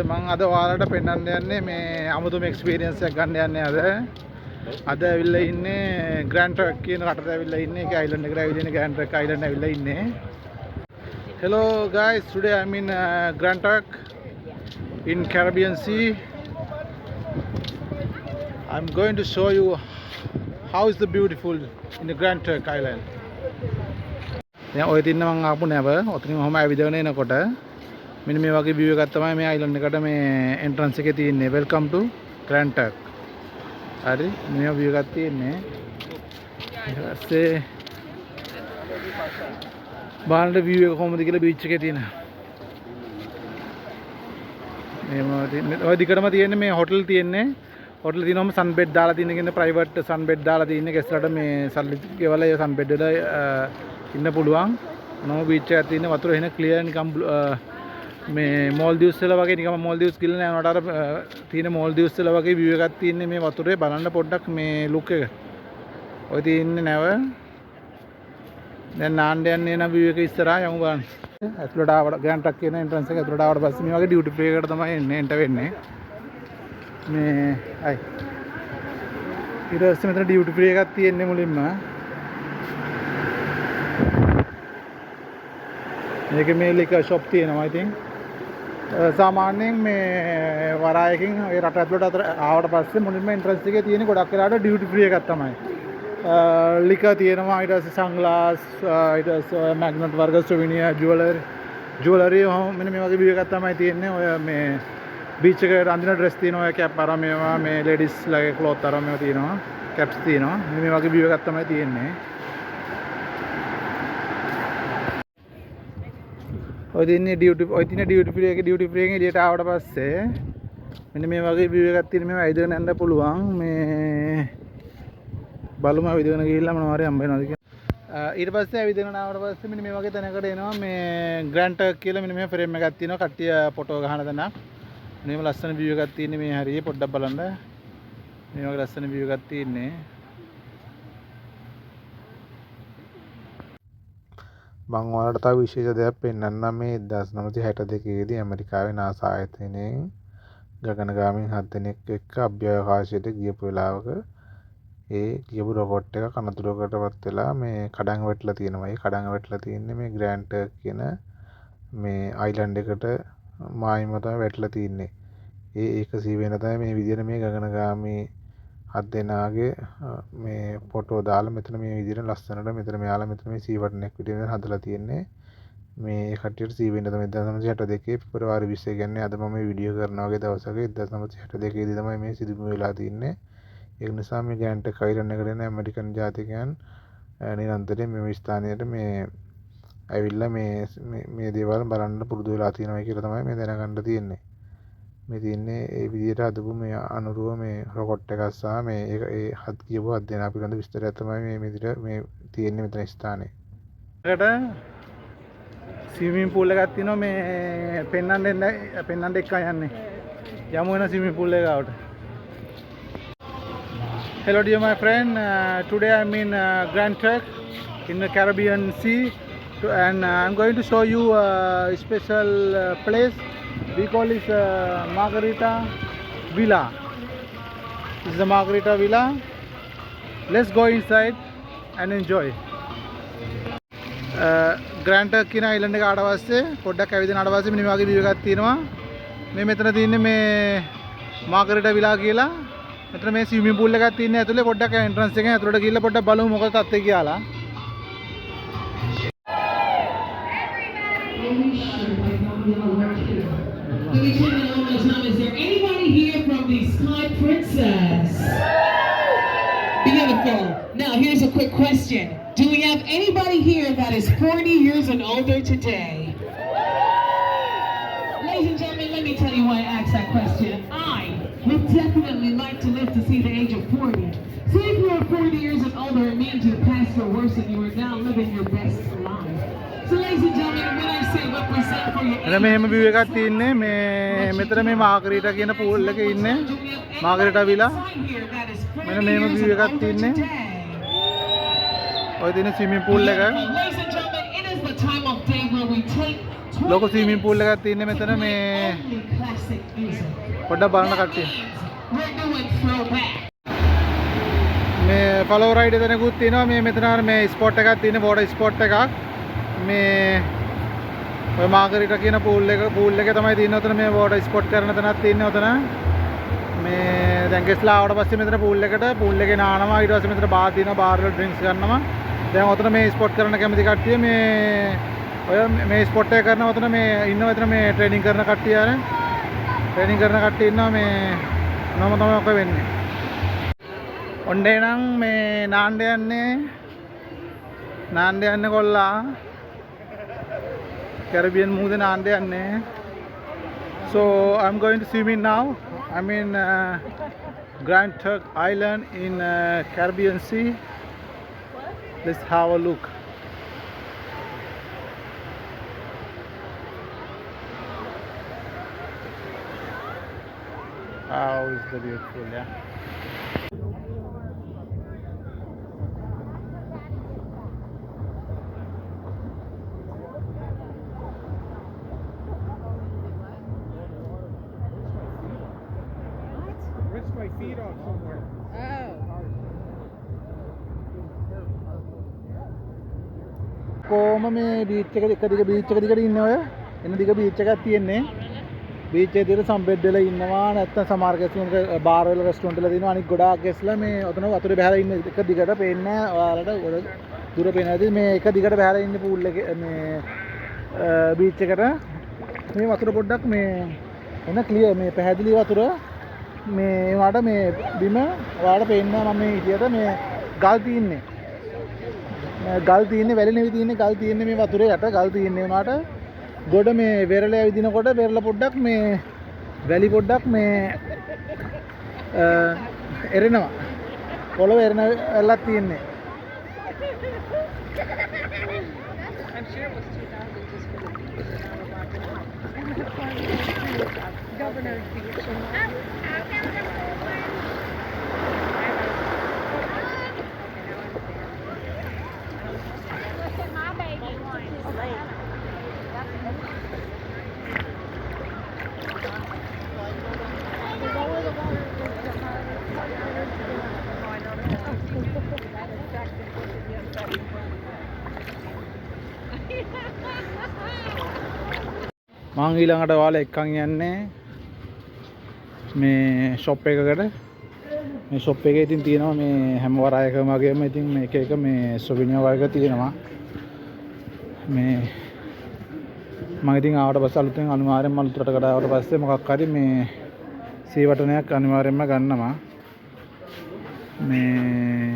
මම අද ඔයාලට පෙන්වන්න යන්නේ මේ අමුතුම එක්ස්පීරියන්ස් එකක් ගන්න යන්නේ අද ඇවිල්ලා ඉන්නේ ග්‍රෑන්ඩ් ට්‍රක් කියන රටට ඇවිල්ලා ඉන්නේ. ඒක අයිලන්ඩ් එකට ඇවිල්ලා ඉන්නේ ග්‍රෑන්ඩ් ට්‍රක් අයිලන්ඩ් ඇවිල්ලා ඉන්නේ. Hello guys, today I'm in Grand Turk in Caribbean Sea. I'm going to show you how is the beautiful in the Grand Turk Island. දැන් ඔය තින්න මම ආපු නැව ඔතනින් ඔහම ඇවිදගෙන එනකොට මෙන්න මේ වගේ view එකක් තමයි මේ island එකට මේ entrance එකේ තියෙන්නේ. Welcome to Grand Turk. හරි මේ view එකක් තියෙන්නේ. ඊට පස්සේ බාහිර view එක කොහොමද කියලා beach එකේ තියෙන. මේ ඔය දිගටම තියෙන්නේ මේ hotel තියෙන්නේ. hotel තියෙනවම sunbed දාලා තියෙන කියන්නේ private sunbed දාලා තියෙන්නේ. guestලට මේ සල්ලි ගෙවලා ඒ sunbed වල ඉන්න පුළුවන්. මොනම beach එකක් තියෙන වතුර එහෙන clear නිකම් මේ Maldives වල වගේ නිකම් Maldives කියලා නෑ. උනට අර තියෙන Maldives වල වගේ view එකක් තියෙන්නේ මේ වතුරේ. බලන්න පොඩ්ඩක් මේ look එක. ඔය තියෙන්නේ නැව. දැන් නාන්න යන්නේ නම් view එක ඉස්සරහා යමු බලන්න. ඇතුළට ආවට Grand Turk කියන entrance එක ඇතුළට ආවට පස්සේ මේ වගේ duty free එකකට තමයි එන්න වෙන්නේ. මේ අය ඊට පස්සේ මෙතන duty free එකක් තියෙන්නේ මුලින්ම. මේකේ මේ liquor shop තියෙනවා I think. සාමාන්‍යයෙන් මේ වරායකින් ඒ රට ඇතුළට ආවට පස්සේ මුලින්ම entrance එකේ තියෙන ගොඩක් වෙලාවට duty free එකක් තමයි. liquor තියෙනවා ඊට පස්සේ sunglass ඊට පස්සේ magnet වර්ග souvenir jewelry මෙන්න මේ වගේ view එකක් තමයි තියෙන්නේ. ඔය මේ beach එකේ අඳින dress තියෙනවා. ඔය cap අරන් මේවා මේ ladies ලගේ cloth අරන් මේවා තියෙනවා. caps තියෙනවා. මේ වගේ view එකක් තමයි තියෙන්නේ. ඔය තින්නේ duty free එකේ එළියට ආවට පස්සේ මෙන්න මේ වගේ view එකක් තියෙන මේවා ඇවිදගෙන යන්න පුළුවන්. මේ බලමු ඇවිදගෙන ගිහිල්ලා මොනවා හරි හම්බ වෙනවද කියලා. ඊට පස්සේ ඇවිදගෙන ආවට පස්සේ මෙන්න මේ වගේ තැනකට එනවා. මේ Grand Turk කියලා මෙන්න මේ ෆ්‍රේම් එකක් තියෙනවා. කට්ටිය ෆොටෝ ගහන තැනක්. මේව ලස්සන view එකක් තියෙන්නේ මේ හරියේ පොඩ්ඩක් බලන්න. මේ වගේ ලස්සන view එකක් තියෙන්නේ. මම ඔයාලට තව විශේෂ දෙයක් පෙන්වන්නම්. මේ 1962 දී ඇමරිකාවේ NASA ආයතනයෙන් ගගනගාමීන් 7 දෙනෙක් එක්ක අභ්‍යවකාශයට ගියපු වෙලාවක ඒ ගියපු රොකට් එක කනතුරකටපත් වෙලා මේ කඩන් වැටලා තියෙනවා. ඒ කඩන් වැටලා තියෙන්නේ මේ Grand Turk කියන මේ අයිලන්ඩ් එකට මායිම තමයි වැටලා තියෙන්නේ. ඒක සීවෙන තමයි මේ විදිහට මේ ගගනගාමී 7 දෙනාගේ මේ ෆොටෝ දාලා මෙතන මේ විදිහට ලස්සනට මෙතන මෙයාලා මෙතන මේ සී බටනයක් විදිහට හදලා තියෙන්නේ. මේ කට්ටියට සී වෙන්න තමයි 1962 පෙබරවාරි 20 කියන්නේ අද මම මේ වීඩියෝ කරන වගේ දවසක 1962 දී තමයි මේ සිදුවීම වෙලා තින්නේ. ඒක නිසා මේ Grand Turk අයිලන්ඩ් එකට එන ඇමරිකන් ජාතිකයන් නිරන්තරයෙන් මේ ස්ථානයට මේ ඇවිල්ලා මේ දේවල් බලන්න පුරුදු වෙලා තියෙනවා කියලා තමයි මේ දැනගන්න තියෙන්නේ. මේ තියෙන්නේ ඒ විදිහට හදපු මේ අනුරුව මේ රොකට් එකක් සහ මේ ඒ හත් කියපු 7 දෙනා පිළිබඳ විස්තරයක් තමයි මේ විදිහට මේ තියෙන්නේ මෙතන ස්ථානේ. ඒකට ස්විමින් pool එකක් තියෙනවා මේ පෙන්නන්න එක්ක යන්නේ. යමු වෙන ස්විමින් pool එක ආවට. Hello dear my friend, today I'm in Grand Turk in the Caribbean Sea and I'm going to show you a special place. We call it Margarita Villa. This is the Margarita Villa. Let's go inside and enjoy. Grand Turk කියන island එක ආවට පස්සේ පොඩ්ඩක් ඇවිදින ආවට පස්සේ මෙන්න මේ වගේ view එකක් තියෙනවා. මේ මෙතන තියෙන්නේ මේ Margarita Villa කියලා. මෙතන මේ swimming pool එකක් තියෙන්නේ ඇතුලේ. පොඩ්ඩක් entrance එකෙන් ඇතුලට ගිහිල්ලා පොඩ්ඩක් බලමු මොකද තත්ත්වය කියලා. Let me turn it on one time. Is there anybody here from the Sky Princess? Beautiful. Now here's a quick question. Do we have anybody here that is 40 years and older today? Ladies and gentlemen, let me tell you why I asked that question. I would definitely like to live to see the age of 40. So if you are 40 years and older, it means you passed your worst and you are now living your best life. So ladies and gentlemen, when I say represent for your age, මෙහෙම view එකක් තියෙන්නේ. මේ මෙතන මේ මාගරීටා කියන pool එකේ ඉන්නේ. මාගරීටා විලා. මෙන්න මෙහෙම view එකක් තියෙන්නේ. ඔය තියෙන swimming pool එක. ladies and gentlemen, it is the time of day where we take ලොකු swimming pool එකක් තියෙන්නේ මෙතන මේ පොඩ්ඩක් බලන්න කට්ටිය. We're doing throwback. මේ ෆලෝ රයිඩ් දෙනෙකුත් තියෙනවා. මේ මෙතන මේ ස්පොට් එකක් තියෙන වෝටර් ස්පොට් එකක්. මේ ඔය මාගරිටා කියන පූල් එකේ තමයි තියෙන්නේ උතන මේ වෝටර් ස්පොට් කරන තැනක් තියෙන්නේ උතන. මේ දැන් ගෙස්ලා ආවට පස්සේ මෙතන පූල් එකේ නානවා. ඊට පස්සේ මෙතන බාර් තියෙනවා. බාර් වල ඩ්‍රින්ක්ස් ගන්නවා. දැන් උතන මේ ස්පොට් කරන කැමති කට්ටිය ඔය මේ ස්පොට් එක කරනවා. උතන මේ ඉන්නවා. එතන මේ ට්‍රේනින් කරන කට්ටිය ආර ට්‍රේනින් කරන කට්ටිය ඉන්නවා. මේ නම තමයි ඔක වෙන්නේ. ඔන්නේ නම් මේ නාන්න යන්නේ කොල්ලා Caribbean මූද නාන්න යන්නේ. So I'm going to swimming now. I'm in Grand Turk Island in Caribbean Sea. Let's have a look. How is the beautiful, yeah. Rinsed my feet off somewhere. කොහොම මේ බීච් එක දිගට ඉන්නේ ඔය එන දිග බීච් එකක් තියෙන්නේ. බීච් එකේ තියෙන සම්බෙඩ් වල ඉන්නවා. නැත්නම් සමහර ගෙස්ලුන්ට බාර් වල රෙස්ටොරන්ට් වල තියෙනවා. අනිත් ගොඩාක් ගෙස්ලා මේ ඔතන වතුරේ බහලා ඉන්න එක දිගට පේන්නේ නැහැ. ඔයාලට දුර පේනවාදී මේ එක දිගට බහලා ඉන්නේ පූල් එකේ මේ බීච් එකට. මේ වතුර පොඩ්ඩක් මේ එන ක්ලියර් මේ පැහැදිලි වතුර මේ වාට මේ බිම ඔයාලට පේන්නේ මම මේ විදියට මේ ගල් තියෙන්නේ. ගල් තියෙන්නේ වැලි නෙවෙයි තියෙන්නේ ගල් තියෙන්නේ මේ වතුරේ යට ගල් තියෙන්නේ උනාට ගොඩ මේ වෙරළ ඇවිදිනකොට වෙරළ පොඩ්ඩක් මේ වැලි පොඩ්ඩක් මේ එරෙනවා පොළව එරෙන වෙලක් තියෙන්නේ. I'm sure it was 2000 just for the governor's beach. මං ඊළඟට ඔයාලා එක්කන් යන්නේ මේ ෂොප් එකකට. මේ ෂොප් එකේ ඉතින් තියෙනවා මේ හැම වරායකම වගේම ඉතින් මේක එක මේ සොවිනියර් වර්ග තියෙනවා. මේ මම ඉතින් ආවට පස්සේ අලුතෙන් අනිවාර්යෙන්ම අලුත් රටකට ආවට පස්සේ මොකක් හරි මේ සීවටනයක් අනිවාර්යෙන්ම ගන්නවා. මේ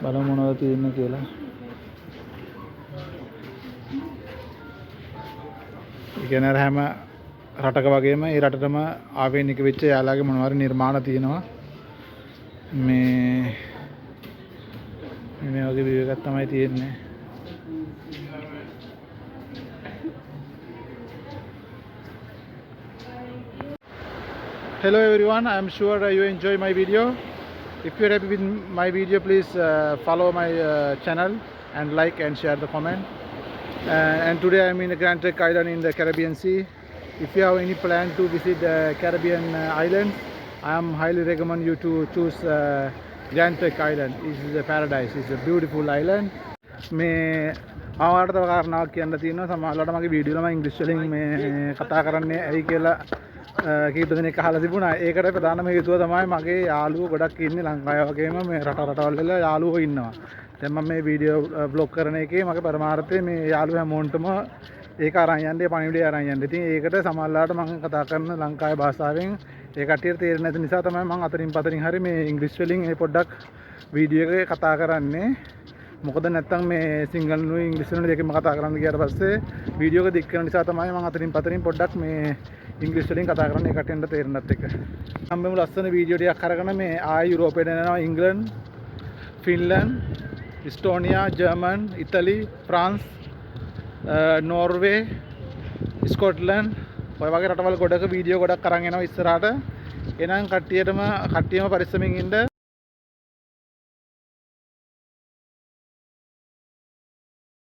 බලමු මොනවද තියෙන්නේ කියලා. ඉගෙන හැම රටක වගේම ඒ රටටම ආවේනික වෙච්ච යාළගේ මොනවාරි නිර්මාණ තියෙනවා. මේ වගේ view එකක් තමයි තියෙන්නේ. Hello everyone, I am sure you enjoy my video. If you are happy with my video, please follow my channel and like and share the comment. And today I am in the Grand Turk Island in the Caribbean Sea. If you have any plan to visit the Caribbean island, I am highly recommend you to choose Grand Turk Island. It is a paradise. It's a beautiful island. මේ ආවට තව කාරණාවක් කියන්න තියෙනවා. සමහරවිට මගේ video වල මම ඉංග්‍රීසි වලින් මේ කතා කරන්නේ ඇයි කියලා කීප දෙනෙක් අහලා තිබුණා. ඒකට ප්‍රධානම හේතුව තමයි මගේ යාළුවෝ ගොඩක් ඉන්නේ ලංකාවේ වගේම මේ රටවල් වල යාළුවෝ ඉන්නවා. දැන් මම මේ වීඩියෝ බ්ලොග් කරන එකේ මගේ පරමාර්ථය මේ යාළුවෝ හැමෝන්ටම ඒක අරන් යන්නේ පණිවිඩය අරන් යන්නේ. ඉතින් ඒකට සමහරවිට මම කතා කරන ලංකාවේ භාෂාවෙන් ඒ කට්ටියට තේරෙන්නේ නැති නිසා තමයි මම අතරින් පතරින් හරි මේ ඉංග්‍රීසි වලින් මේ පොඩ්ඩක් වීඩියෝ එකේ කතා කරන්නේ. මොකද නැත්තම් මේ සිංහල නුයි ඉංග්‍රීසි නුයි දෙකෙන්ම කතා කරන්න ගියාට පස්සේ වීඩියෝ එක දික් කරන නිසා තමයි මම අතරින් පතරින් පොඩ්ඩක් මේ ඉංග්‍රීසි වලින් කතා කරන්නේ කටින්ට තේරෙන්නත් එක්ක. මම මේ ලස්සන වීඩියෝ ටිකක් අරගෙන මේ ආයෙ යුරෝපයට යනවා. ඉංග්ලන්ඩ්, ෆින්ලන්ඩ්, ඉස්ටෝනියා, ජර්මන්, ඉතාලි, ෆ්‍රාන්ස්, නෝර්වේ, ස්කොට්ලන්ඩ් ඔය වගේ රටවල් ගොඩක වීඩියෝ ගොඩක් අරන් එනවා ඉස්සරහට. එහෙනම් කට්ටියම පරිස්සමින් ඉන්න.